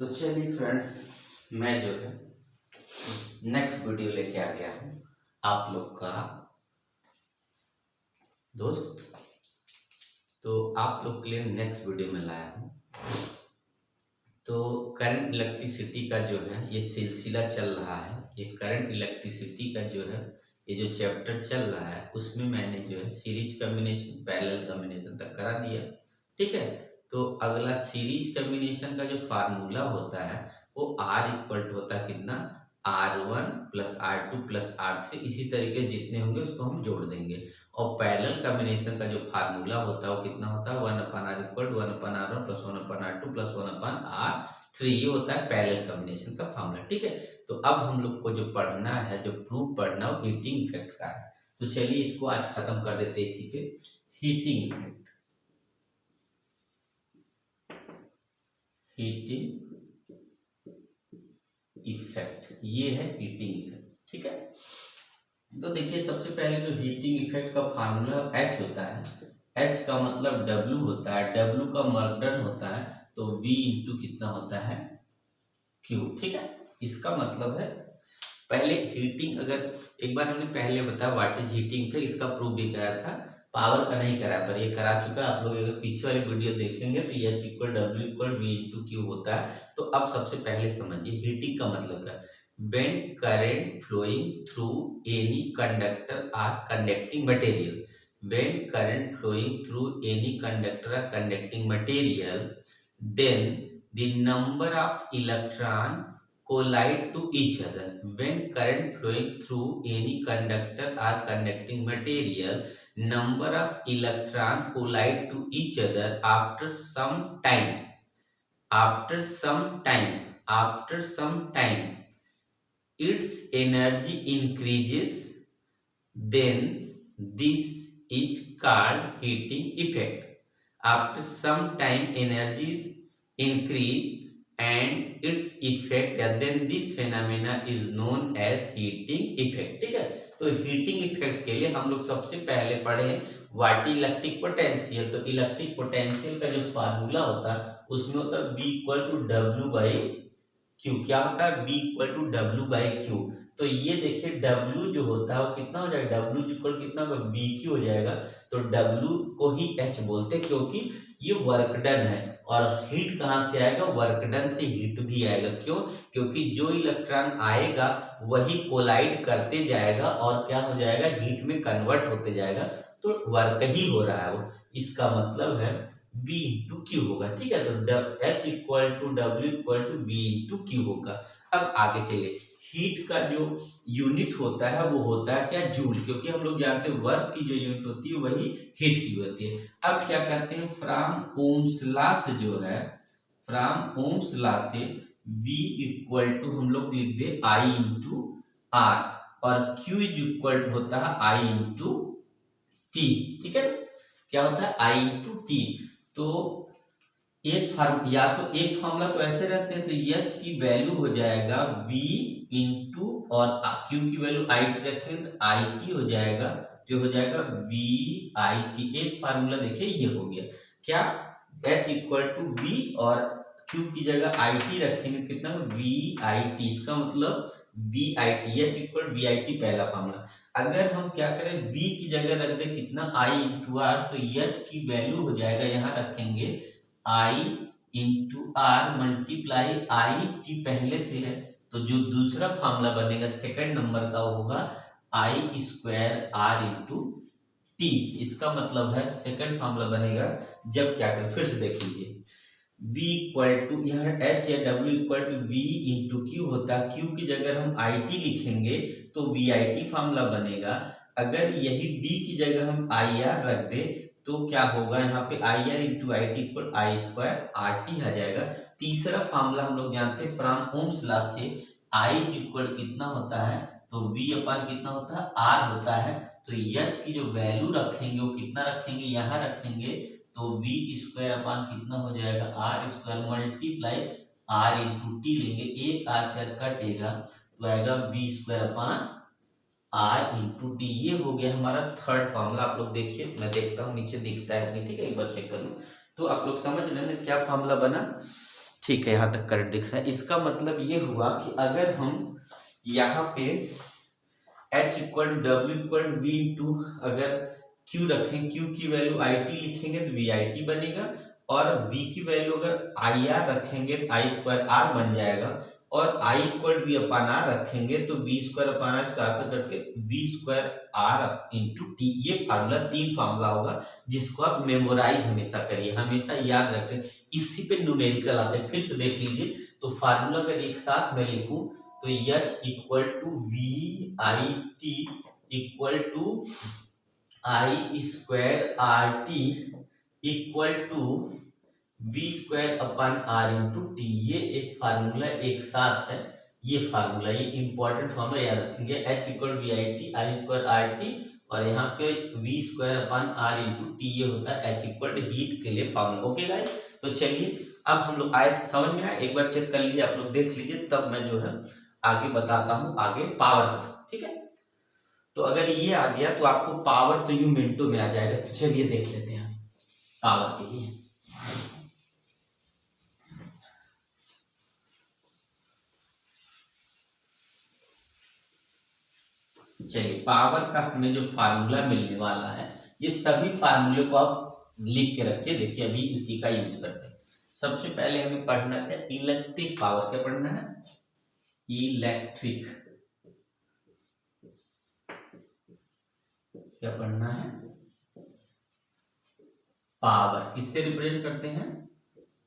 तो चलिए फ्रेंड्स, मैं जो है नेक्स्ट वीडियो लेके आ गया हूँ आप लोग का दोस्त। तो आप लोग के लिए नेक्स्ट वीडियो में लाया हूँ। तो करंट इलेक्ट्रिसिटी का जो है ये सिलसिला चल रहा है। ये करंट इलेक्ट्रिसिटी का जो है ये जो चैप्टर चल रहा है उसमें मैंने जो है सीरीज कम्बिनेशन पैरेलल कम्बिनेशन तक करा दिया। ठीक है, तो अगला सीरीज कम्बिनेशन का जो फार्मूला होता है वो R इक्वल टू होता है कितना, R1 plus R2 plus R3। इसी तरीके जितने होंगे उसको हम जोड़ देंगे। और पैरेलल कॉम्बिनेशन का जो फार्मूला होता है वो कितना होता है, 1/r equal 1/r1 plus 1/r2 plus 1/r3। ये होता है पैरेलल कॉम्बिनेशन का फार्मूला। ठीक है, तो अब हम लोग को जो पढ़ना है, जो प्रूफ पढ़ना है वो हीटिंग इफेक्ट का है। तो चलिए इसको आज खत्म कर देते हैं इसी पे। हीटिंग इफेक्ट, हीटिंग इफेक्ट, ये है हीटिंग इफेक्ट। ठीक है, तो देखिए सबसे पहले जो हीटिंग इफेक्ट का फार्मूला H होता है। H का मतलब W होता है, W का मर्डन होता है, तो V इंटू कितना होता है, Q। ठीक है, इसका मतलब है पहले हीटिंग, अगर एक बार हमने पहले बताया व्हाट इज हीटिंग इफेक्ट, इसका प्रूफ भी कराया था, पावर का नहीं कराया पर ये करा चुका। आप लोग अगर पीछे वाली वीडियो देखेंगे तो H equal W equal V into Q होता है। तो अब सबसे पहले समझिए हीटिंग का मतलब क्या है। When current flowing through any conductor or conducting material, when current flowing through any conductor or conducting material, then the number of electron collide to each other. When current flowing through any conductor or conducting material, number of electron collide to each other after some time. After some time, after some time, its energy increases, then this is called heating effect. After some time energy is increase and its effect, then this phenomena is known as heating effect. ठीक है, तो heating effect के लिए हम लोग सबसे पहले पढ़े व्हाट इलेक्ट्रिक पोटेंशियल। तो इलेक्ट्रिक पोटेंशियल का जो फार्मूला होता है उसमें होता है B equal to W by Q. क्या होता है, B equal to W by Q. तो ये देखिए W जो होता है वो कितना हो जाएगा, W इक्वल कितना होगा, BQ हो जाएगा। तो W को ही H बोलते हैं क्योंकि ये वर्क डन है। और हीट कहाँ से आएगा, वर्क डन से हीट भी आएगा। क्यों, क्योंकि जो इलेक्ट्रॉन आएगा वही कोलाइड करते जाएगा और क्या हो जाएगा, हीट में कन्वर्ट होते जाएगा। तो वर्क ही हो रहा है वो, इसका मतलब है V इंटू क्यू होगा। ठीक है, तो H equal to W equal to V into Q होगा। अब आगे चलिए, हीट का जो यूनिट होता है वो होता है क्या, जूल, क्योंकि हम लोग जानते हैं वर्क की जो यूनिट होती है वही हीट की होती है। अब क्या करते हैं, फ्रॉम ओम्स लॉ से जो है, फ्रॉम ओम्स लॉ से V इक्वल टू हम लोग लिख दे I इंटू आर, और Q इज इक्वल होता है I इंटू टी। ठीक है, क्या होता है, I इंटू टी। तो एक फार्म, या तो एक फार्मूला तो ऐसे रहते हैं, तो H की वैल्यू हो जाएगा V इंटू और Q की वैल्यू IT रखें तो IT हो जाएगा, तो हो जाएगा VIT। एक फार्मूला देखिए ये हो गया क्या, H इक्वल टू V और Q की जगह IT रखेंगे कितना, VIT। इसका मतलब VIT, H इक्वल VIT पहला फार्मूला। अगर हम क्या करें, V की जगह रख दे कितना, I इंटू आर, तो H की वैल्यू हो जाएगा, यहाँ रखेंगे I into R multiply I T पहले से है, तो जो दूसरा फार्मूला बनेगा सेकंड नंबर का होगा I square R into T. इसका मतलब है सेकंड फार्मूला बनेगा जब क्या करें, फिर से देख लीजिए, V इक्वल टू यहाँ H या W equal to V into Q होता है। Q की जगह हम IT लिखेंगे तो VIT फार्मूला बनेगा। अगर यही V की जगह हम IR रख दे तो क्या होगा, यहाँ पे IR into I T equal I square R T आ जाएगा। तीसरा फार्मूला हम लोग जानते हैं फ्रॉम ओम्स लॉ से I इक्वल कितना होता है, तो V अपन कितना होता है, R होता है। तो H की जो वैल्यू रखेंगे वो कितना रखेंगे, यहाँ रखेंगे, तो V स्क्वायर अपान कितना हो जाएगा, R square multiply R into T लेंगे, एक R से कटेगा तो आएगा V square upon R into T. ये हो गया हमारा थर्ड फार्मूला। आप लोग देखिए, मैं देखता हूँ नीचे दिखता है नहीं, ठीक है, एक बार चेक कर लूँ। तो आप लोग समझ रहे हैं क्या फार्मूला बना, ठीक है, यहाँ तक करेक्ट दिख रहा है। इसका मतलब ये हुआ कि अगर हम यहाँ पे H equal W equal V into अगर Q रखें, Q की वैल्यू IT लिखेंगे तो VIT बनेगा, और V की वैल्यू अगर IR रखेंगे तो I स्क्वायर R बन जाएगा, और I equal V upon R रखेंगे तो V स्क्वायर अपान R का आंसर करके V square R into T. ये फार्मूला 3 फार्मूला होगा जिसको आप मेमोराइज हमेशा करिए, हमेशा याद रखें। इसी पे न्यूमेरिकल आते हैं, फिर से देख लीजिए। तो फार्मूला अगर एक साथ में लिखूं तो H equal to VIT equal to I square RT equal to V square upon R into T. ये एक फार्मूला एक साथ है, ये फार्मूला, ये इंपॉर्टेंट फार्मूला याद रखेंगे। H equal VIT I square RT और यहाँ पे V square upon R into T, ये होता है H इक्वल हीट के लिए फार्मूला। ओके गाइस, तो चलिए अब हम लोग आए समझ में आए, एक बार चेक कर लीजिए, आप लोग देख लीजिए, तब मैं जो है आगे बताता हूँ आगे पावर का। ठीक है, तो अगर ये आ गया तो आपको पावर तो यूं मिनटों में आ जाएगा। तो चलिए देख लेते हैं पावर के लिए। चलिए पावर का हमें जो फार्मूला मिलने वाला है, ये सभी फार्मूले को आप लिख के रखिए। देखिए अभी उसी का यूज करते हैं। सबसे पहले हमें पढ़ना क्या, इलेक्ट्रिक पावर। क्या पढ़ना है, इलेक्ट्रिक। क्या पढ़ना है, पावर। किससे रिप्रेजेंट करते हैं,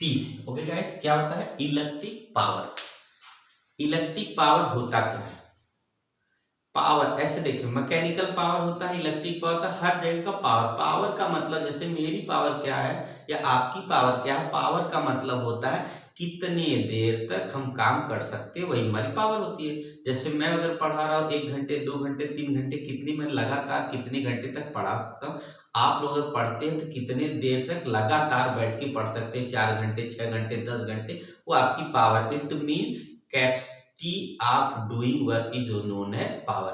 पी से। ओके गाइस, क्या होता है इलेक्ट्रिक पावर। इलेक्ट्रिक पावर होता क्या है, पावर ऐसे देखिए, मैकेनिकल पावर होता है, इलेक्ट्रिक पावर होता है, हर जगह का पावर। पावर का मतलब जैसे मेरी पावर क्या है या आपकी पावर क्या है, पावर का मतलब होता है कितने देर तक हम काम कर सकते हैं, वही हमारी पावर होती है। जैसे मैं अगर पढ़ा रहा हूँ 1 घंटे 2 घंटे 3 घंटे, कितनी मैं लगातार कितने घंटे तक पढ़ा सकता हूँ। आप लोग अगर पढ़ते हैं तो कितने देर तक लगातार बैठ के पढ़ सकते हैं, 4 घंटे 6 घंटे 10 घंटे, वो आपकी power. It mean capacity of doing work is known as power.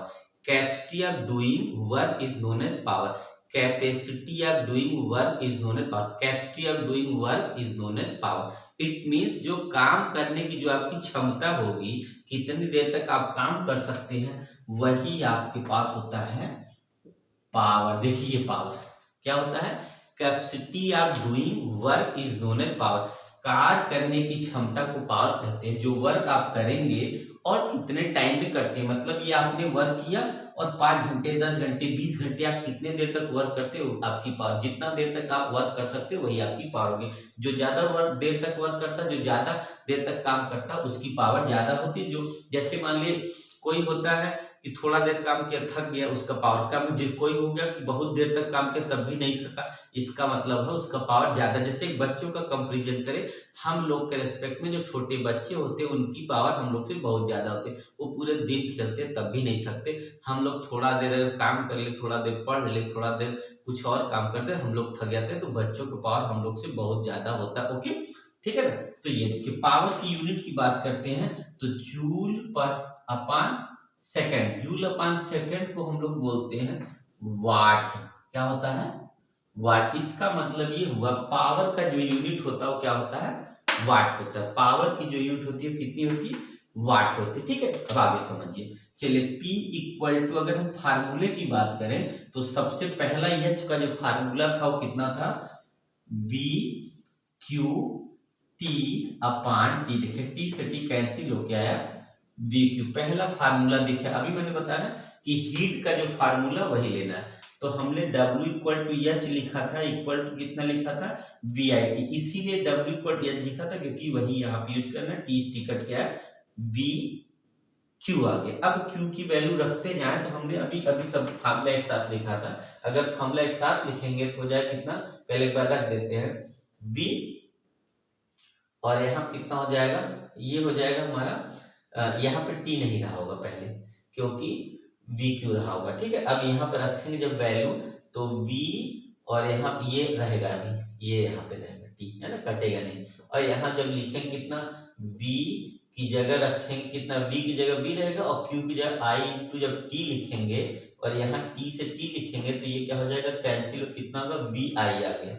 Capacity of doing work is known as power. Capacity of doing work is known as power. Capacity of doing work is known as power. It means जो काम करने की जो आपकी क्षमता होगी, कितनी देर तक आप काम कर सकते हैं, वही आपके पास होता है पावर। देखिए ये पावर क्या होता है, capacity of doing work is known as power. कार्य करने की क्षमता को पावर कहते हैं। जो वर्क आप करेंगे और कितने टाइम में करते हैं, मतलब ये आपने वर्क किया और 5 घंटे 10 घंटे 20 घंटे आप कितने देर तक वर्क करते हो, आपकी पावर। जितना देर तक आप वर्क कर सकते हो वही आपकी पावर होगी। जो ज्यादा देर तक वर्क करता है, जो ज्यादा देर तक काम करता है, उसकी पावर ज्यादा होती है। जो जैसे मान लीजिए कोई होता है कि थोड़ा देर काम किया थक गया, उसका पावर कम। जो कोई हो गया कि बहुत देर तक काम किया तब भी नहीं थका, इसका मतलब है उसका पावर ज्यादा। जैसे बच्चों का कंपैरिजन करें, हम लोग के रेस्पेक्ट में जो छोटे बच्चे होते हैं उनकी पावर हम लोग से बहुत ज्यादा होती है। वो पूरे दिन खेलते हैं तब भी नहीं थकते। हम लोग थोड़ा देर काम कर ले, थोड़ा देर पढ़ ले, थोड़ा देर कुछ और काम करते हैं, हम लोग थक जाते हैं। तो बच्चों का पावर हम लोग से बहुत ज्यादा होता है। ओके, ठीक है ना। तो ये देखिए पावर की यूनिट की बात करते हैं तो जूल पर अपान सेकंड। जूल अपान सेकंड को हम लोग बोलते हैं वाट। क्या होता है, वाट। इसका मतलब ये हुआ पावर का जो यूनिट होता है वो क्या होता है, वाट होता है। पावर की जो यूनिट होती है कितनी होती है, वाट होती है। ठीक है, अब आगे समझिए। चलिए P इक्वल टू, अगर हम फार्मूले की बात करें तो सबसे पहला H का जो फार्मूला था वो कितना था, V Q T अपान T। देखिए T से T कैंसिल हो गया है, वी क्यू पहला फार्मूला दिखे। अभी मैंने बताया कि हीट का जो फार्मूला वही लेना है। तो हमने W इक्वल टू एच लिखा था, इक्वल टू कितना लिखा था, VIT। इसीलिए W इक्वल टू एच लिखा था क्योंकि वही यहाँ पे यूज करना है। टी टिकट क्या है, V Q आ गया। अब Q की वैल्यू रखते जाए तो हमने अभी अभी सब फार्मूला एक साथ लिखा था। अगर फार्मूला एक साथ लिखेंगे तो हो जाए कितना, पहले एक बार रख देते हैं V, और यहाँ कितना हो जाएगा, ये हो जाएगा हमारा, यहाँ पे टी नहीं रहा होगा पहले क्योंकि वी क्यू रहा होगा। ठीक है, अब यहाँ पे रखेंगे जब वैल्यू तो वी, और यहाँ ये रहेगा अभी, ये यहाँ पे रहेगा टी, है ना, कटेगा नहीं। और यहाँ जब लिखेंगे कितना, वी की जगह रखेंगे कितना, वी की जगह वी रहेगा, और क्यू की जगह आई इंटू जब टी लिखेंगे और यहाँ टी से टी लिखेंगे तो ये क्या हो जाएगा, कैंसिल। कितना होगा, वी आई आ गया।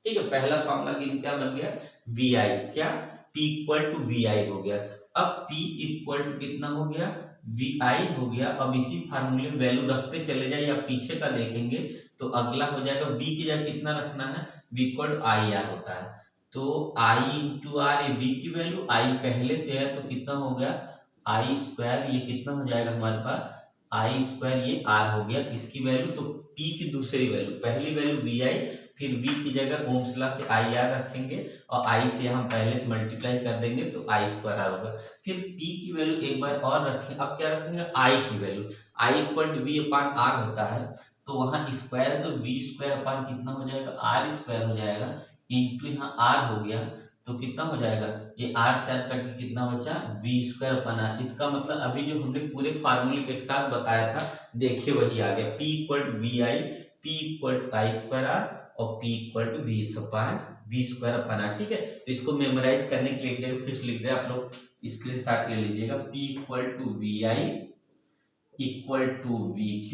ठीक है, पहला फॉर्मूला क्या बन गया, वी आई। क्या, P इक्वल टू वी आई हो गया। अब P इक्वल टू कितना हो गया, वी आई हो गया। अब इसी फार्मूले में वैल्यू रखते चले जाए या पीछे का देखेंगे तो अगला हो जाएगा V की जगह कितना रखना है, V equal to I R होता है। तो I इंटू आर, ये V की वैल्यू, I पहले से है तो कितना हो गया आई स्क्वायर, ये कितना हो जाएगा हमारे पास आई स्क्वायर, ये आर हो गया किसकी वैल्यू, तो P की दूसरी वैल्यू, पहली वैल्यू वी आई, फिर V की जगह ओम्स लॉ से आई आर रखेंगे और I से हम पहले से मल्टीप्लाई कर देंगे तो आई स्क्वायर आर होगा। फिर P की वैल्यू एक बार और रखें, अब क्या रखेंगे I की value, I equal to V upon R होता है, तो वहां स्क्वायर है तो वी स्क्वायर अपान कितना हो जाएगा आर स्क्वायर हो जाएगा, इंटू यहाँ आर हो गया तो कितना हो जाएगा, ये आर से आर कट के कितना बचा वी स्क्वायर अपन आर। इसका मतलब अभी जो हमने पूरे फार्मूले के साथ बताया था देखिए वही आ गया, P equal to V I, P equal to I square R और P equal to V square upon R. ठीक है, तो इसको मेमोराइज करने के लिए एक जगह फिर लिख दे, आप लोग स्क्रीनशॉट ले लीजिएगा। P equal to V I equal to V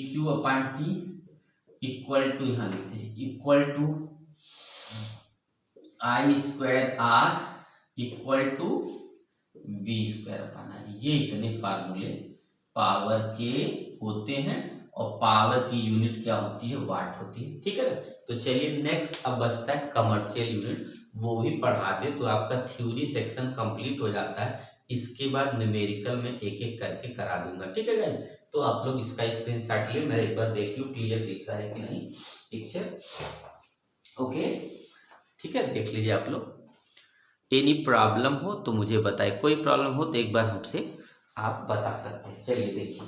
Q upon T equal to, यहाँ लिखते हैं equal to I square R equal to V square upon R. ये इतने फार्मूले पावर के होते हैं और पावर की यूनिट क्या होती है, वाट होती है। ठीक है, तो चलिए नेक्स्ट अब बचता है कमर्शियल यूनिट, वो भी पढ़ा दे तो आपका थ्योरी सेक्शन कंप्लीट हो जाता है। इसके बाद न्यूमेरिकल में एक एक करके करा दूंगा। ठीक है गाइस, तो आप लोग इसका स्क्रीनशॉट ले, मैं एक बार देख लूं क्लियर दिख रहा है कि नहीं पिक्चर। ओके, ठीक है, देख लीजिए आप लोग। एनी प्रॉब्लम हो तो मुझे बताए, कोई प्रॉब्लम हो तो एक बार हमसे आप बता सकते हैं। चलिए देखिए,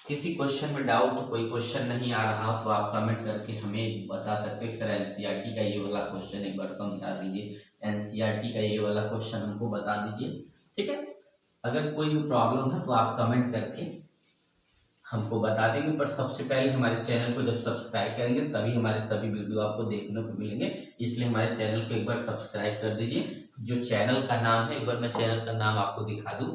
किसी क्वेश्चन में डाउट, कोई क्वेश्चन नहीं आ रहा तो आप कमेंट करके हमें बता सकते हैं। सर एनसीईआरटी का ये वाला क्वेश्चन एक बार समझा दीजिए, एनसीईआरटी का ये वाला क्वेश्चन हमको बता दीजिए। ठीक है, अगर कोई भी प्रॉब्लम है तो आप कमेंट करके हमको बता देंगे। पर सबसे पहले हमारे चैनल को जब सब्सक्राइब करेंगे तभी हमारे सभी वीडियो आपको देखने को मिलेंगे, इसलिए हमारे चैनल को एक बार सब्सक्राइब कर दीजिए। जो चैनल का नाम है, एक बार मैं चैनल का नाम आपको दिखा दूं,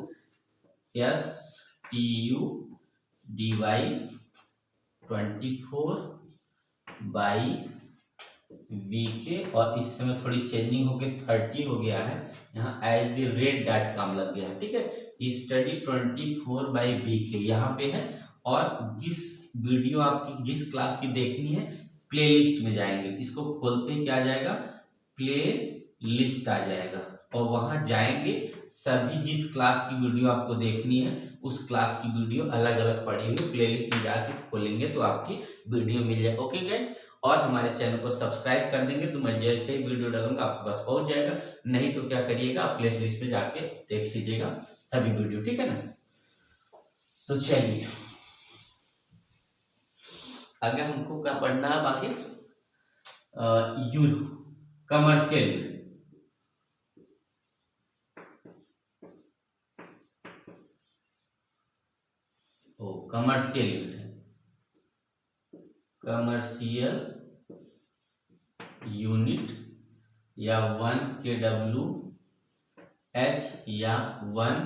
STUDY24/VK, और इस समय थोड़ी चेंजिंग होके 30 हो गया है, यहाँ @com लग गया है। ठीक है, STUDY24/VK यहाँ पे है, और जिस वीडियो आपकी जिस क्लास की देखनी है प्लेलिस्ट में जाएंगे, इसको खोलते ही क्या आ जाएगा, प्ले लिस्ट आ जाएगा, और वहां जाएंगे सभी जिस क्लास की वीडियो आपको देखनी है उस क्लास की वीडियो अलग अलग पड़ी हुई प्लेलिस्ट में जाके खोलेंगे तो आपकी वीडियो मिल जाए। ओके गाइस, और हमारे चैनल को सब्सक्राइब कर देंगे तो मैं जैसे ही वीडियो डालूंगा आपके पास पहुंच जाएगा। नहीं तो क्या करिएगा, आप प्ले लिस्ट में जाके देख लीजिएगा सभी वीडियो। ठीक है ना, तो चलिए आगे हमको क्या पढ़ना है बाकी, कमर्शियल यूनिट। कमर्शियल यूनिट है, कमर्शियल यूनिट या 1 kWh या 1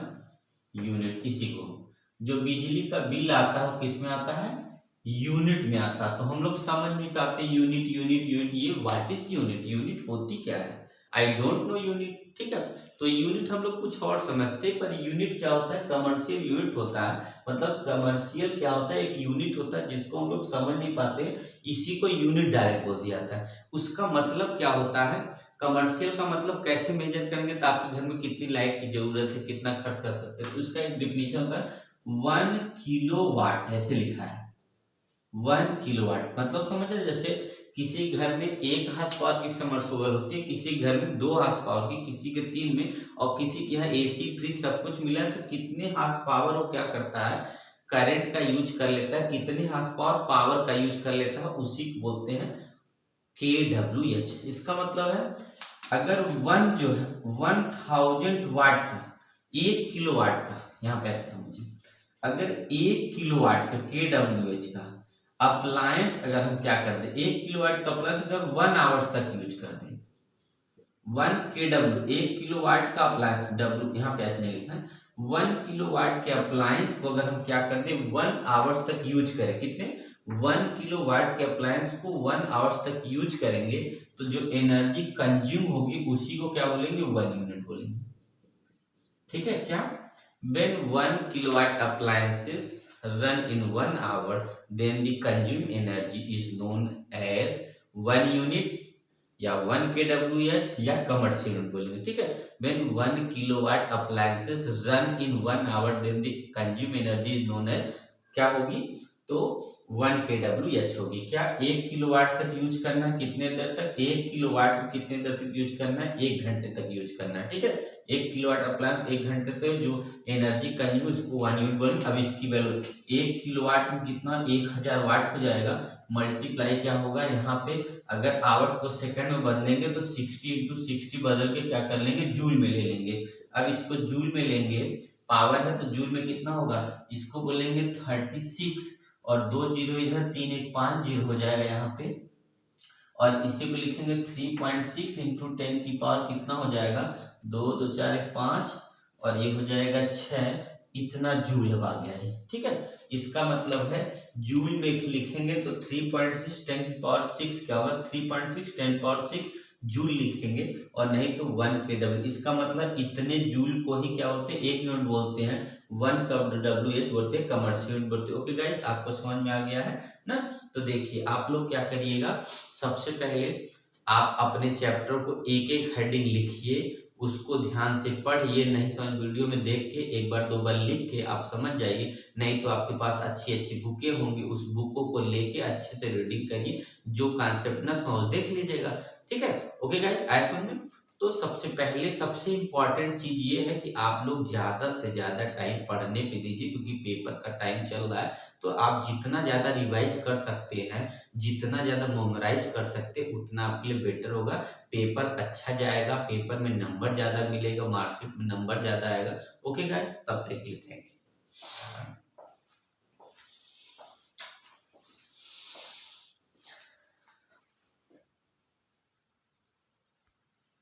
यूनिट, इसी को जो बिजली का बिल आता है किस में आता है, यूनिट में आता है। तो हम लोग समझ नहीं पाते यूनिट यूनिट यूनिट, ये व्हाट इज यूनिट, यूनिट होती क्या है, आई डोंट नो यूनिट। ठीक है, तो यूनिट हम लोग कुछ और समझते हैं, पर यूनिट क्या होता है, कमर्शियल यूनिट होता है। मतलब कमर्शियल क्या होता है, एक यूनिट होता है जिसको हम लोग समझ नहीं पाते, इसी को यूनिट डायरेक्ट बोल दिया जाता है। उसका मतलब क्या होता है, कमर्शियल का मतलब कैसे मेजर करेंगे तो आपके घर में कितनी लाइट की जरूरत है, कितना खर्च कर सकते हैं, तो उसका एक डिफिनेशन होता है 1 किलोवाट, ऐसे लिखा है 1 किलोवाट। मतलब समझ रहे, जैसे किसी घर में 1 हार्स पावर की समरसेबल होती है, किसी घर में 2 हार्स पावर की, किसी के 3 में, और किसी के यहाँ एसी फ्रिज सब कुछ मिला है, तो कितने हार्स पावर वो क्या करता है, करंट का यूज कर लेता है, कितने हार्स पावर का यूज कर लेता है, उसी को बोलते हैं kWh। इसका मतलब है अगर 1 जो है 1000 वाट का, 1 किलोवाट का, यहाँ पे समझिए, अगर 1 किलोवाट का kWh का अप्लायंस अगर हम क्या कर दें, 1 किलोवाट का अप्लायंस अगर 1 आवर्स तक यूज कर दें, 1 kW, 1 किलोवाट का अप्लायंस, W यहाँ पे इतने लिखना है, 1 किलोवाट के अप्लायंस को अगर हम क्या कर दें 1 आवर्स तक यूज करें, कितने 1 किलोवाट के अप्लायंस को 1 आवर्स तक यूज करेंगे तो जो एनर्जी कंज्यूम होगी उसी को क्या बोलेंगे, 1 यूनिट बोलेंगे। ठीक है क्या? When 1 kilowatt appliances run in 1 hour then the consume energy is known as 1 unit या 1 kWh या कमर्शियल यूनिट बोलेंगे। ठीक है, when 1 kilowatt appliances run in 1 hour then the consume energy is known as क्या होगी, तो 1 kWh होगी। क्या 1 किलोवाट तक यूज करना है, कितने देर तक, 1 किलोवाट को कितने देर तक यूज करना है, 1 घंटे तक यूज करना है। ठीक है, 1 किलोवाट अप्लायंस 1 घंटे तक जो एनर्जी कंज्यूम उसको 1 यूनिट बोलेंगे। अब इसकी वैल्यू 1 किलोवाट में कितना, 1000 वाट हो जाएगा, मल्टीप्लाई क्या होगा यहाँ पे, अगर आवर्स को सेकंड में बदलेंगे तो 60 इंटू 60 बदल के क्या कर लेंगे, जूल में ले लेंगे। अब इसको जूल में लेंगे, पावर है तो जूल में कितना होगा, इसको बोलेंगे 36 और 2 जीरो इधर, 3 1 5 जीरो हो जाएगा यहाँ पे, और इसी को लिखेंगे 3.6 इंटू 10 की पावर कितना हो जाएगा, 2 2 4 1 5 और ये हो जाएगा 6, इतना जूल अब आ गया है। ठीक है, इसका मतलब है जूल में लिखेंगे तो 3.6 10 की पावर 6 क्या होगा, 3.6 10 पावर 6 जूल लिखेंगे, और नहीं तो 1 kW। इसका मतलब इतने जूल को ही क्या बोलते हैं, 1 यूनिट बोलते हैं, 1 kWh बोलते हैं, कमर्शियल यूनिट बोलते हैं। ओके गाइस, आपको समझ में आ गया है ना? तो देखिए आप लोग क्या करिएगा, सबसे पहले आप अपने चैप्टर को एक एक हेडिंग लिखिए, उसको ध्यान से पढ़िए, नहीं समझ वीडियो में देख के एक बार 2 बार लिख के आप समझ जाइए, नहीं तो आपके पास अच्छी अच्छी बुकें होंगी, उस बुकों को लेके अच्छे से रीडिंग करिए, जो कॉन्सेप्ट ना समझ देख लीजिएगा। ठीक है, ओके गाइस, आए समझ में? तो सबसे पहले सबसे इम्पॉर्टेंट चीज ये है कि आप लोग ज्यादा से ज्यादा टाइम पढ़ने पे दीजिए, क्योंकि पेपर का टाइम चल रहा है, तो आप जितना ज्यादा रिवाइज कर सकते हैं, जितना ज्यादा मेमोराइज कर सकते हैं, उतना आपके लिए बेटर होगा। पेपर अच्छा जाएगा, पेपर में नंबर ज्यादा मिलेगा, मार्कशीट में नंबर ज्यादा आएगा। ओके गाइस, तब तक के लिए थैंक यू।